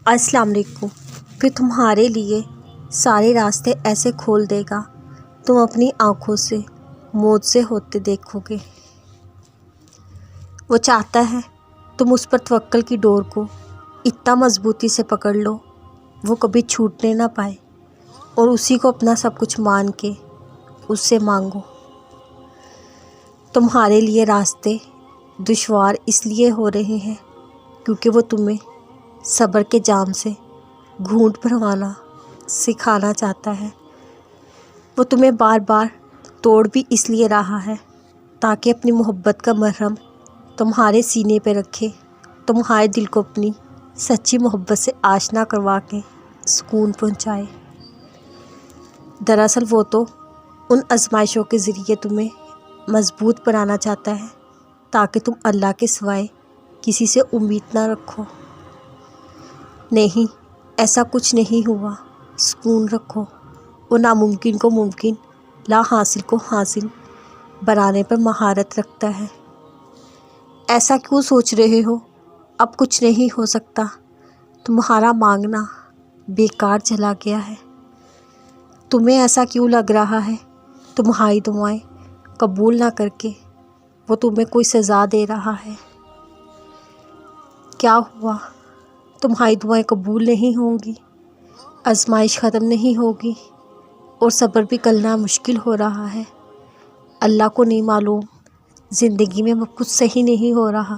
السلام علیکم۔ پھر تمہارے لیے سارے راستے ایسے کھول دے گا تم اپنی آنکھوں سے موت سے ہوتے دیکھو گے۔ وہ چاہتا ہے تم اس پر توکل کی ڈور کو اتنا مضبوطی سے پکڑ لو وہ کبھی چھوٹنے نہ پائے، اور اسی کو اپنا سب کچھ مان کے اس سے مانگو۔ تمہارے لیے راستے دشوار اس لیے ہو رہے ہیں کیونکہ وہ تمہیں صبر کے جام سے گھونٹ بھروانا سکھانا چاہتا ہے۔ وہ تمہیں بار بار توڑ بھی اس لیے رہا ہے تاکہ اپنی محبت کا مرہم تمہارے سینے پہ رکھے، تمہارے دل کو اپنی سچی محبت سے آشنا کروا کے سکون پہنچائے۔ دراصل وہ تو ان آزمائشوں کے ذریعے تمہیں مضبوط بنانا چاہتا ہے تاکہ تم اللہ کے سوائے کسی سے امید نہ رکھو۔ نہیں، ایسا کچھ نہیں ہوا۔ سکون رکھو۔ وہ ناممکن کو ممکن، لا حاصل کو حاصل بنانے پر مہارت رکھتا ہے۔ ایسا کیوں سوچ رہے ہو اب کچھ نہیں ہو سکتا؟ تمہارا مانگنا بیکار چلا گیا ہے۔ تمہیں ایسا کیوں لگ رہا ہے تمہاری دعائیں قبول نہ کر کے وہ تمہیں کوئی سزا دے رہا ہے؟ کیا ہوا؟ تمہاری دعائیں قبول نہیں ہوں گی، آزمائش ختم نہیں ہوگی اور صبر بھی کرنا مشکل ہو رہا ہے۔ اللہ کو نہیں معلوم زندگی میں اب کچھ صحیح نہیں ہو رہا،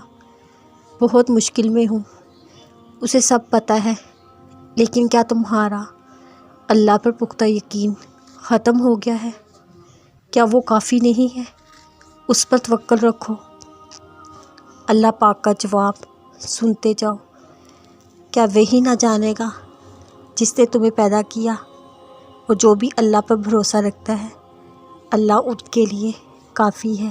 بہت مشکل میں ہوں، اسے سب پتہ ہے، لیکن کیا تمہارا اللہ پر پختہ یقین ختم ہو گیا ہے؟ کیا وہ کافی نہیں ہے؟ اس پر توکل رکھو۔ اللہ پاک کا جواب سنتے جاؤ۔ کیا وہی نہ جانے گا جس نے تمہیں پیدا کیا؟ اور جو بھی اللہ پر بھروسہ رکھتا ہے اللہ ان کے لیے کافی ہے۔